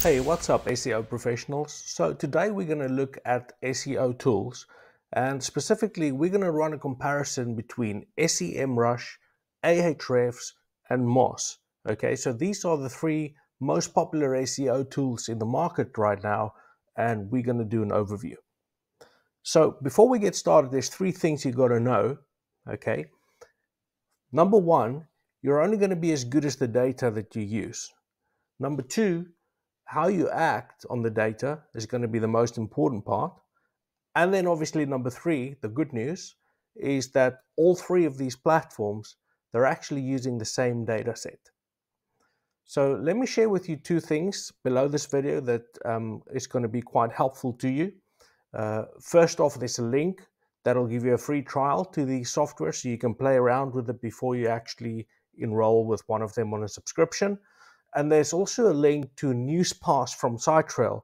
Hey, what's up SEO professionals? So today we're going to look at SEO tools, and specifically we're going to run a comparison between SEMrush, Ahrefs and Moz. Okay, so these are the three most popular SEO tools in the market right now, and we're going to do an overview. So before we get started, there's three things you got to know. Okay, number one, you're only going to be as good as the data that you use. Number two, how you act on the data is going to be the most important part. And then obviously number three, the good news, is that all three of these platforms, they're actually using the same data set. So let me share with you two things below this video that is going to be quite helpful to you. First off, there's a link that'll give you a free trial to the software so you can play around with it before you actually enroll with one of them on a subscription. And there's also a link to NewsPass from SiteTrail,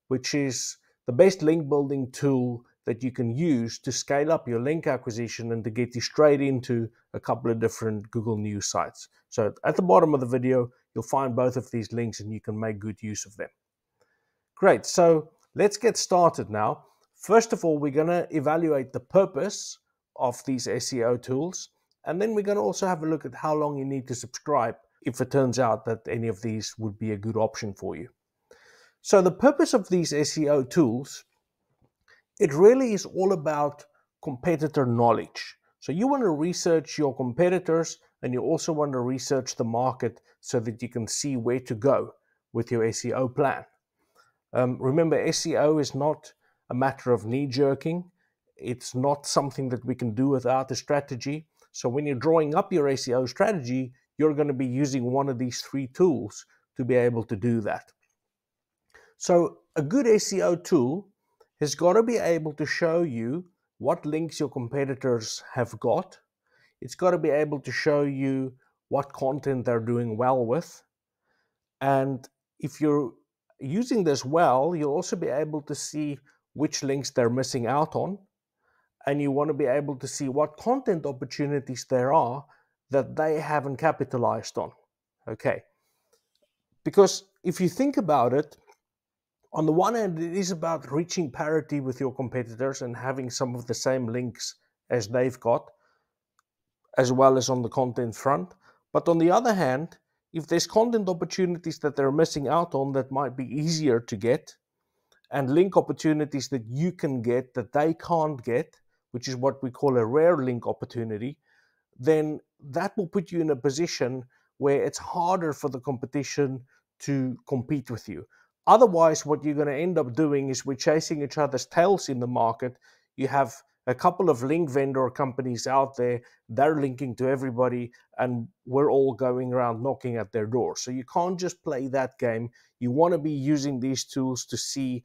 which is the best link building tool that you can use to scale up your link acquisition and to get you straight into a couple of different Google News sites. So at the bottom of the video, you'll find both of these links and you can make good use of them. Great, so let's get started now. First of all, we're going to evaluate the purpose of these SEO tools, and then we're going to also have a look at how long you need to subscribe if it turns out that any of these would be a good option for you. So the purpose of these SEO tools, it really is all about competitor knowledge. So you want to research your competitors and you also want to research the market so that you can see where to go with your SEO plan. Remember, SEO is not a matter of knee-jerking. It's not something that we can do without a strategy. So when you're drawing up your SEO strategy, you're going to be using one of these three tools to be able to do that. So a good SEO tool has got to be able to show you what links your competitors have got. It's got to be able to show you what content they're doing well with. And if you're using this well, you'll also be able to see which links they're missing out on. And you want to be able to see what content opportunities there are that they haven't capitalized on. Okay. Because if you think about it, on the one hand, it is about reaching parity with your competitors and having some of the same links as they've got, as well as on the content front. But on the other hand, if there's content opportunities that they're missing out on that might be easier to get, and link opportunities that you can get that they can't get, which is what we call a rare link opportunity, then that will put you in a position where it's harder for the competition to compete with you. Otherwise, what you're going to end up doing is we're chasing each other's tails in the market. You have a couple of link vendor companies out there, they're linking to everybody, and we're all going around knocking at their door. So you can't just play that game. You want to be using these tools to see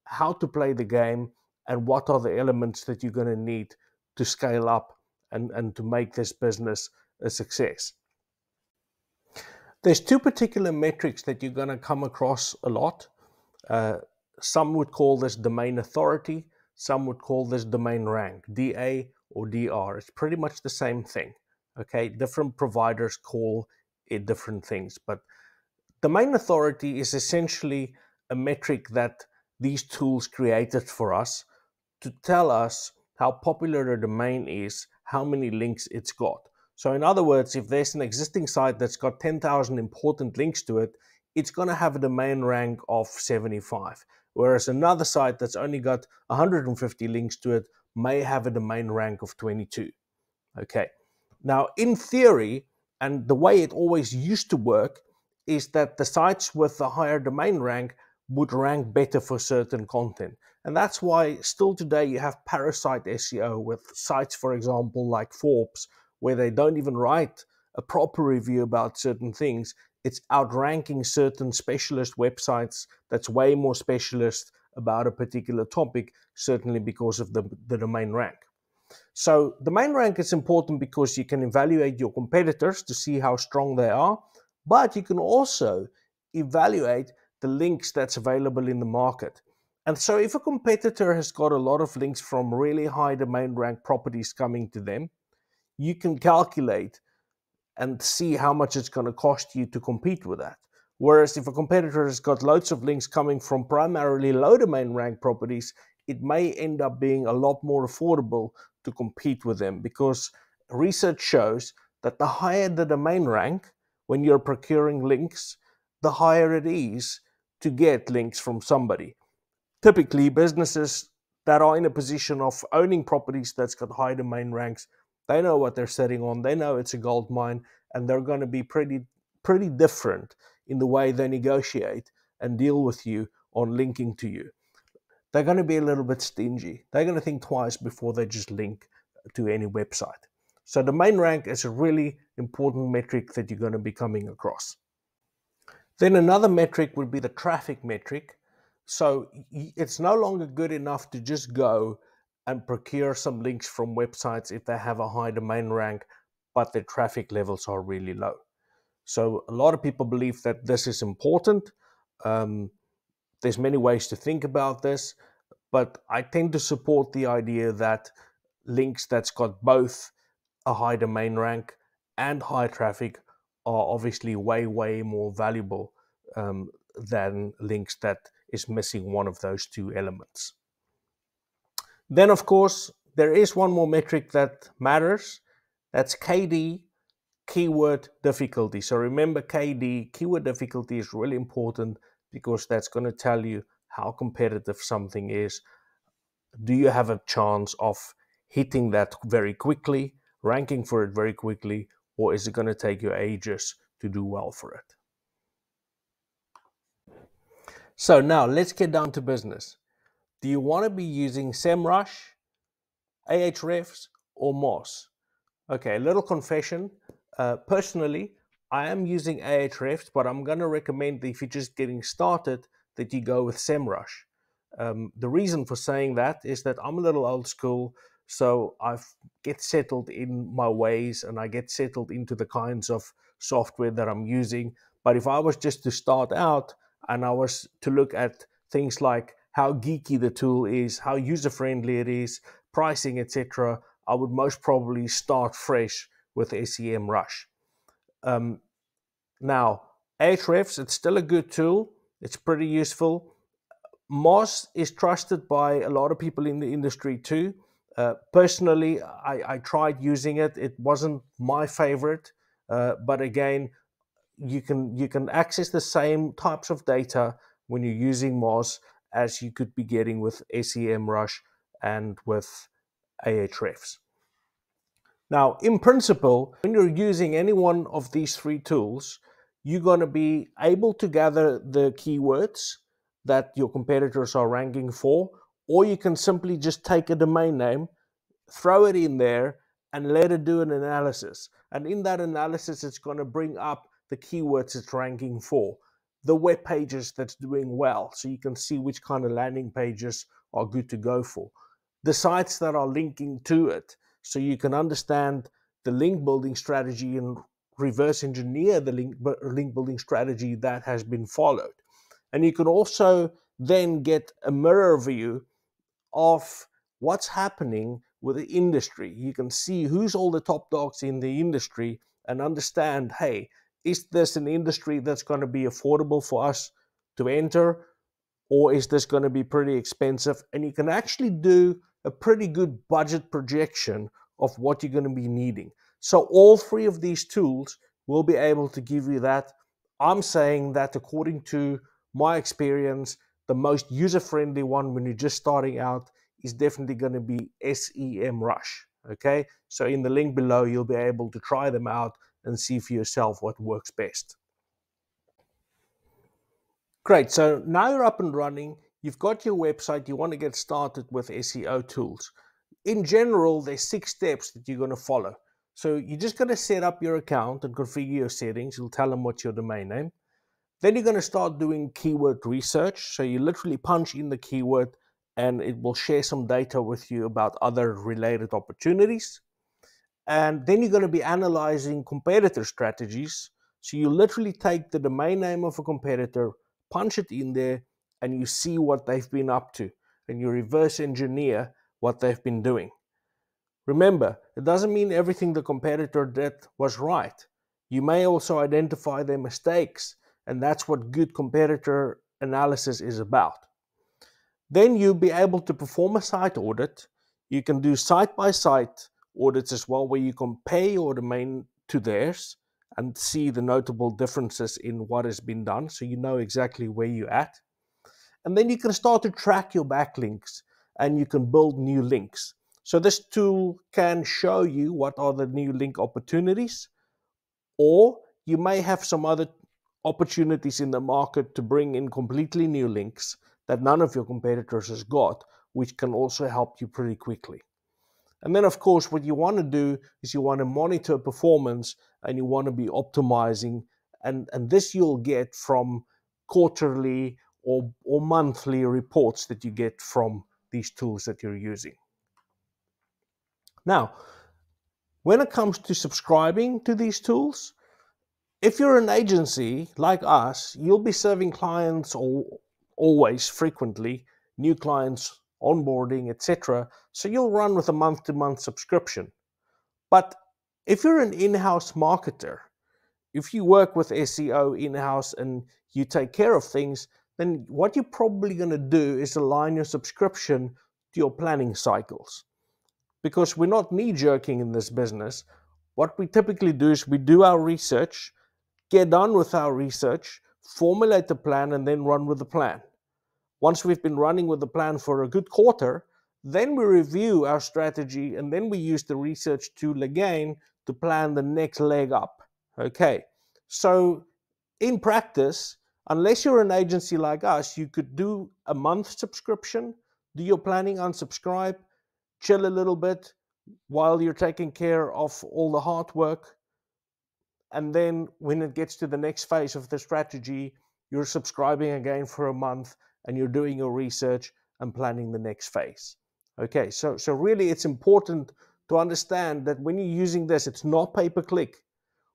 how to play the game and what are the elements that you're going to need to scale up and to make this business a success. There's two particular metrics that you're going to come across a lot. Some would call this domain authority. Some would call this domain rank, DA or DR. It's pretty much the same thing. Okay, different providers call it different things. But domain authority is essentially a metric that these tools created for us to tell us how popular a domain is, how many links it's got. So in other words, if there's an existing site that's got 10,000 important links to it, it's going to have a domain rank of 75. Whereas another site that's only got 150 links to it may have a domain rank of 22. Okay. Now, in theory, and the way it always used to work, is that the sites with the higher domain rank would rank better for certain content. And that's why still today you have parasite SEO with sites, for example, like Forbes, where they don't even write a proper review about certain things. It's outranking certain specialist websites that's way more specialist about a particular topic, certainly because of the domain rank. So domain rank is important because you can evaluate your competitors to see how strong they are, but you can also evaluate the links that's available in the market. And so if a competitor has got a lot of links from really high domain rank properties coming to them, you can calculate and see how much it's going to cost you to compete with that. Whereas if a competitor has got loads of links coming from primarily low domain rank properties, it may end up being a lot more affordable to compete with them, because research shows that the higher the domain rank, when you're procuring links, the higher it is to get links from somebody. Typically, businesses that are in a position of owning properties that's got high domain ranks, they know what they're sitting on, they know it's a gold mine, and they're going to be pretty different in the way they negotiate and deal with you on linking to you. They're going to be a little bit stingy. They're going to think twice before they just link to any website. So domain rank is a really important metric that you're going to be coming across. Then another metric would be the traffic metric. So it's no longer good enough to just go and procure some links from websites if they have a high domain rank, but their traffic levels are really low. So a lot of people believe that this is important. There's many ways to think about this, but I tend to support the idea that links that's got both a high domain rank and high traffic are obviously way more valuable than links that is missing one of those two elements. Then, of course, there is one more metric that matters. That's KD, keyword difficulty. So remember, KD, keyword difficulty, is really important because that's going to tell you how competitive something is. Do you have a chance of hitting that very quickly, ranking for it very quickly, or is it going to take you ages to do well for it? So now let's get down to business. Do you want to be using SEMrush, Ahrefs, or Moz? Okay, a little confession. Personally, I am using Ahrefs, but I'm going to recommend that if you're just getting started, that you go with SEMrush. The reason for saying that is that I'm a little old school, so I get settled in my ways and I get settled into the kinds of software that I'm using. But if I was just to start out and I was to look at things like how geeky the tool is, how user-friendly it is, pricing, etc., I would most probably start fresh with SEMrush. Now, Ahrefs, it's still a good tool. It's pretty useful. Moz is trusted by a lot of people in the industry too. Personally, I tried using it. It wasn't my favorite, but again, you can access the same types of data when you're using Moz as you could be getting with SEMrush and with Ahrefs. Now, in principle, when you're using any one of these three tools, you're going to be able to gather the keywords that your competitors are ranking for, or you can simply just take a domain name, throw it in there, and let it do an analysis. And in that analysis, it's going to bring up the keywords it's ranking for, the web pages that's doing well, so you can see which kind of landing pages are good to go for, the sites that are linking to it, so you can understand the link building strategy and reverse engineer the link building strategy that has been followed. And you can also then get a mirror view of what's happening with the industry. You can see who's all the top dogs in the industry and understand, hey, is this an industry that's going to be affordable for us to enter, or is this going to be pretty expensive? And you can actually do a pretty good budget projection of what you're going to be needing. So all three of these tools will be able to give you that. I'm saying that according to my experience, the most user-friendly one when you're just starting out is definitely going to be SEMrush. Okay, so in the link below, you'll be able to try them out and see for yourself what works best. Great, so now you're up and running. You've got your website. You want to get started with SEO tools. In general, there's 6 steps that you're going to follow. So you're just going to set up your account and configure your settings. You'll tell them what's your domain name. Then you're going to start doing keyword research. So you literally punch in the keyword and it will share some data with you about other related opportunities. And then you're going to be analyzing competitor strategies. So you literally take the domain name of a competitor, punch it in there, and you see what they've been up to. And you reverse engineer what they've been doing. Remember, it doesn't mean everything the competitor did was right. You may also identify their mistakes and that's what good competitor analysis is about. Then you'll be able to perform a site audit. You can do site-by-site audits as well, where you compare your domain to theirs and see the notable differences in what has been done, so you know exactly where you're at. And then you can start to track your backlinks, and you can build new links. So this tool can show you what are the new link opportunities, or you may have some other opportunities in the market to bring in completely new links that none of your competitors has got, which can also help you pretty quickly. And then, of course, what you want to do is you want to monitor performance, and you want to be optimizing. And this you'll get from quarterly or monthly reports that you get from these tools that you're using. Now, when it comes to subscribing to these tools, if you're an agency like us, you'll be serving clients always, frequently, new clients, onboarding, etc. So you'll run with a month-to-month subscription. But if you're an in-house marketer, if you work with SEO in-house and you take care of things, then what you're probably going to do is align your subscription to your planning cycles. Because we're not knee-jerking in this business. What we typically do is we do our research, get done with our research, formulate the plan, and then run with the plan. Once we've been running with the plan for a good quarter, then we review our strategy, and then we use the research tool again to plan the next leg up. Okay, so in practice, unless you're an agency like us, you could do a month subscription, do your planning, unsubscribe, chill a little bit while you're taking care of all the hard work. And then when it gets to the next phase of the strategy, you're subscribing again for a month, and you're doing your research and planning the next phase. Okay, so really it's important to understand that when you're using this, it's not pay-per-click.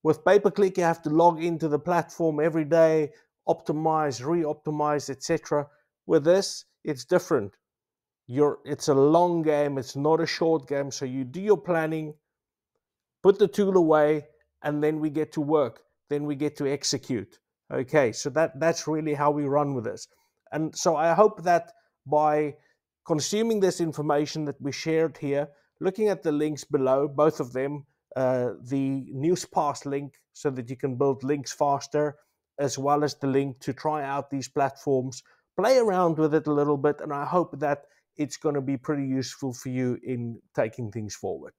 With pay-per-click, you have to log into the platform every day, optimize, re-optimize, etc. With this, it's different. It's a long game, it's not a short game. So you do your planning, put the tool away, and then we get to work. Then we get to execute. Okay, so that's really how we run with this. And so I hope that by consuming this information that we shared here, looking at the links below, both of them, the NewsPass link so that you can build links faster, as well as the link to try out these platforms, play around with it a little bit, and I hope that it's going to be pretty useful for you in taking things forward.